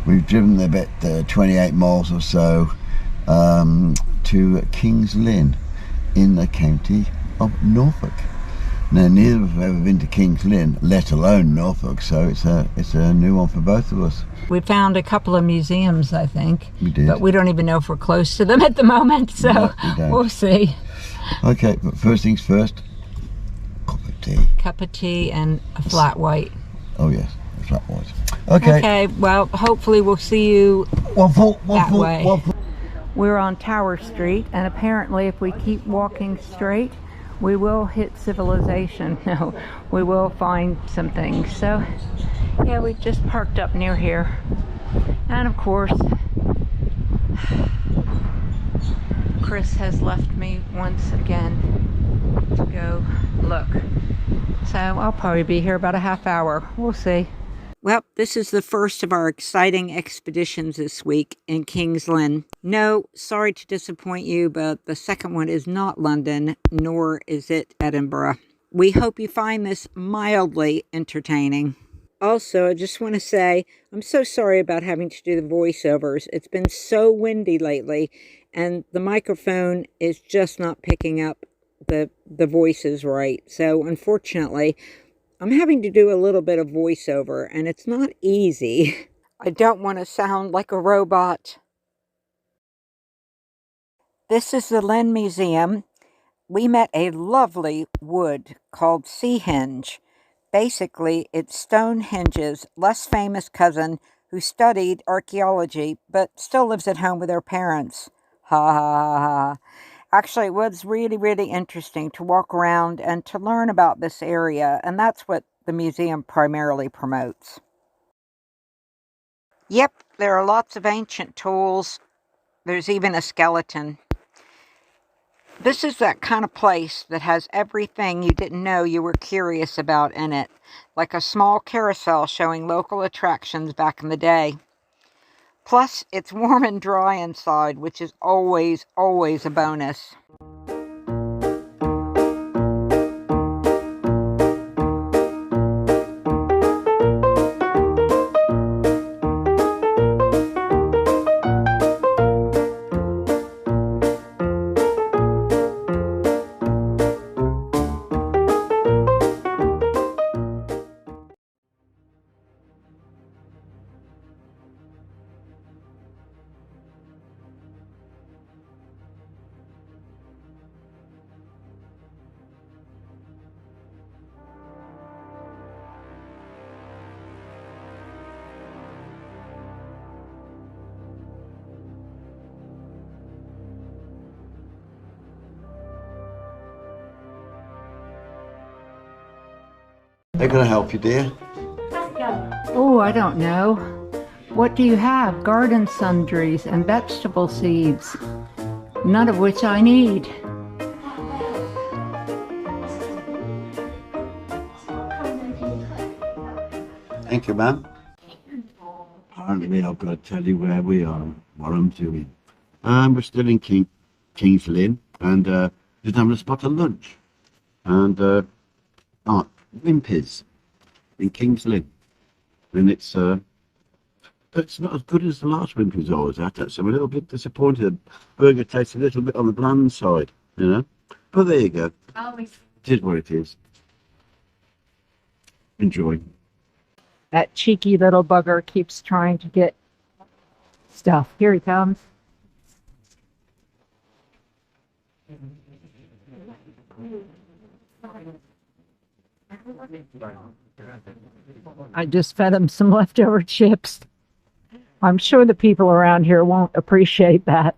We've driven about 28 miles or so to King's Lynn in the county of Norfolk. Now, neither of us have ever been to King's Lynn, let alone Norfolk, so it's a new one for both of us. We found a couple of museums, I think. We did. But we don't even know if we're close to them at the moment, so No, we don't. We'll see. Okay, but first things first, cup of tea. Cup of tea and a flat white. Oh yes, a flat white. Okay. Okay, well, hopefully we'll see you Waffle. way. We're on Tower Street, and apparently if we keep walking straight, we will hit civilization. No, we will find some things. So, yeah, we've just parked up near here. And of course, Chris has left me once again to go look. So I'll probably be here about a half hour. We'll see. Well, this is the first of our exciting expeditions this week in King's Lynn. No, sorry to disappoint you, but the second one is not London, nor is it Edinburgh. We hope you find this mildly entertaining. Also, I just want to say, I'm so sorry about having to do the voiceovers. It's been so windy lately, and the microphone is just not picking up the voices right. So, unfortunately, I'm having to do a little bit of voiceover, and it's not easy. I don't want to sound like a robot. This is the Lynn Museum. We met a lovely wood called Seahenge. Basically, it's Stonehenge's less famous cousin who studied archaeology, but still lives at home with her parents. Ha ha ha ha. Actually, it was really, really interesting to walk around and to learn about this area, and that's what the museum primarily promotes. Yep, there are lots of ancient tools. There's even a skeleton. This is that kind of place that has everything you didn't know you were curious about in it, like a small carousel showing local attractions back in the day. Plus, it's warm and dry inside, which is always, always a bonus. How can I help you, dear? Oh, I don't know. What do you have? Garden sundries and vegetable seeds, none of which I need. Thank you, ma'am. Apparently, I've got to tell you where we are, what I'm doing. We're still in King's Lynn, and just having a spot of lunch. And Wimpies in King's Lynn, and it's not as good as the last Wimpies I was at. So I'm a little bit disappointed. The burger tastes a little bit on the bland side, you know. But there you go. It is what it is. Enjoy. That cheeky little bugger keeps trying to get stuff. Here he comes. I just fed him some leftover chips. I'm sure the people around here won't appreciate that.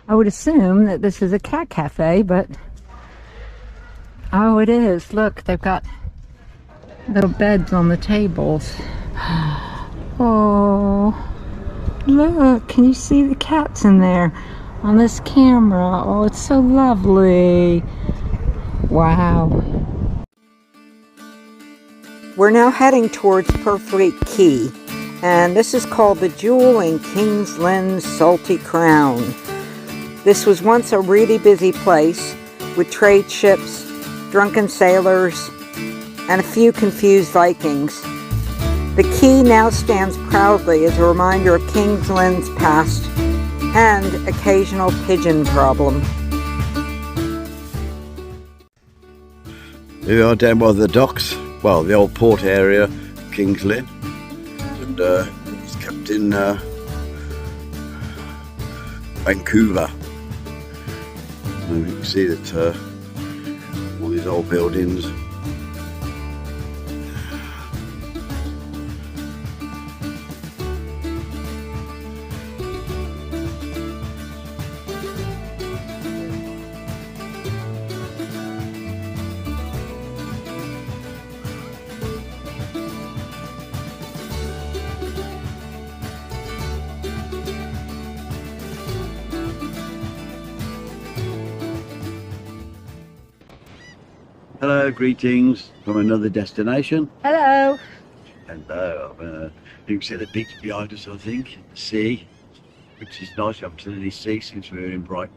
I would assume that this is a cat cafe, but oh, it is. Look, they've got little beds on the tables. Oh, look, can you see the cats in there on this camera? Oh, it's so lovely. Wow. We're now heading towards Perfleet Key, and this is called the Jewel in King's Lynn's Salty Crown. This was once a really busy place, with trade ships, drunken sailors, and a few confused Vikings. The quay now stands proudly as a reminder of King Lynn's past and occasional pigeon problem. Here we are down by the docks, well, the old port area, King's Lynn, and it's kept in Vancouver. And you can see that all these old buildings. Hello, greetings from another destination. Hello. Hello. You can see the beach behind us, I think, the sea, which is nice. I haven't seen any sea since we were in Brighton,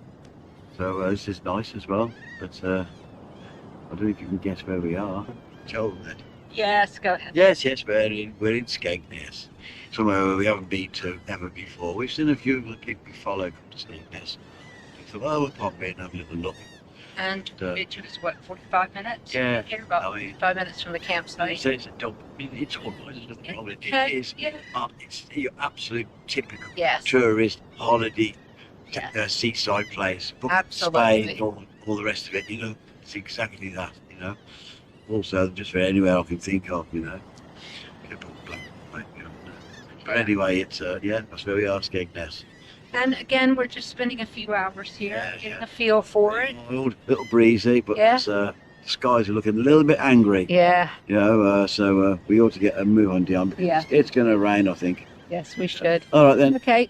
so this is nice as well. But I don't know if you can guess where we are. Joel, then. Yes, go ahead. Yes, we're in Skegness, somewhere where we haven't been to ever before. We've seen a few of the people we follow come to Skegness. We thought, oh, we'll pop in and have a little look. And it took us, what, 45 minutes? Yeah. Here, about 5 minutes from the campsite. So it's a dump. It's all right, there's no problem. Okay, It is. yeah. It's your absolute typical Yes. tourist holiday Yes. seaside place. Book Absolutely. Spain, all the rest of it. You know, it's exactly that. You know. Also, just for anywhere I can think of. You know. But anyway, it's yeah, that's where we are, Skegness. And again, we're just spending a few hours here, Yeah, getting yeah. a feel for it. A little breezy, but Yeah. it's, the skies are looking a little bit angry. Yeah. You know, so we ought to get a move on down because Yeah. it's going to rain, I think. Yes, we should. All right then. Okay.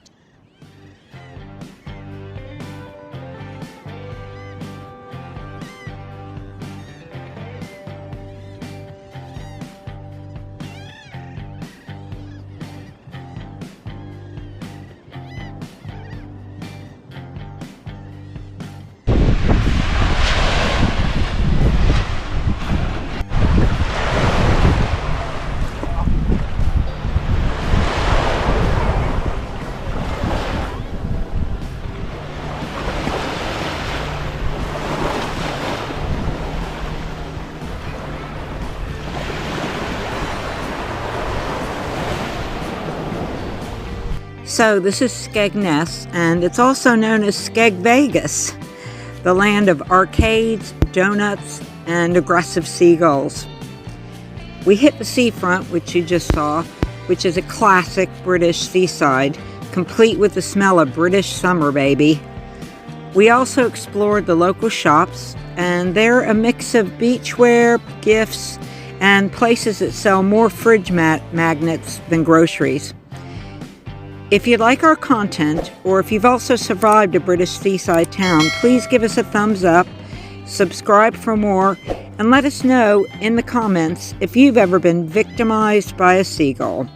So this is Skegness, and it's also known as Skeg Vegas, the land of arcades, donuts, and aggressive seagulls. We hit the seafront, which you just saw, which is a classic British seaside, complete with the smell of British summer, baby. We also explored the local shops, and they're a mix of beachwear, gifts, and places that sell more fridge magnets than groceries. If you like our content, or if you've also survived a British seaside town, please give us a thumbs up, subscribe for more, and let us know in the comments if you've ever been victimized by a seagull.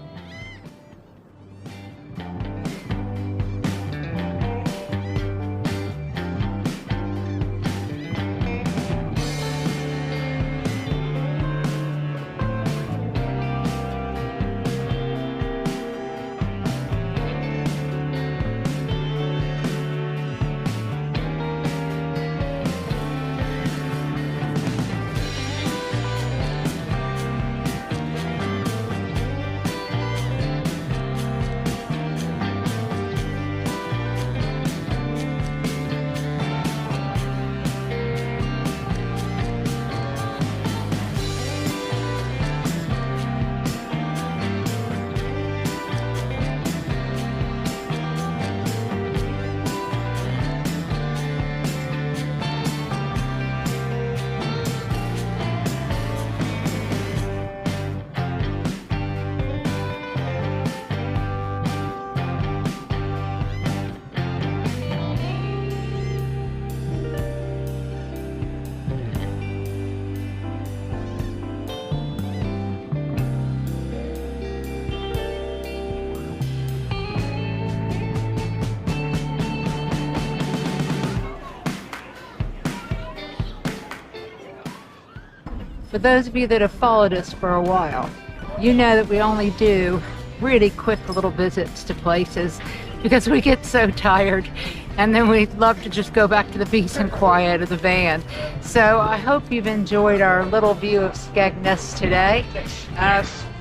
For those of you that have followed us for a while, you know that we only do really quick little visits to places because we get so tired, and then we'd love to just go back to the peace and quiet of the van. So I hope you've enjoyed our little view of Skegness today.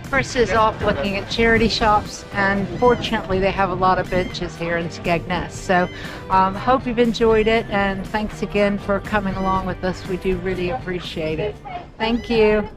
Chris is off looking at charity shops, and fortunately they have a lot of benches here in Skegness. So hope you've enjoyed it, and thanks again for coming along with us. We do really appreciate it. Thank you.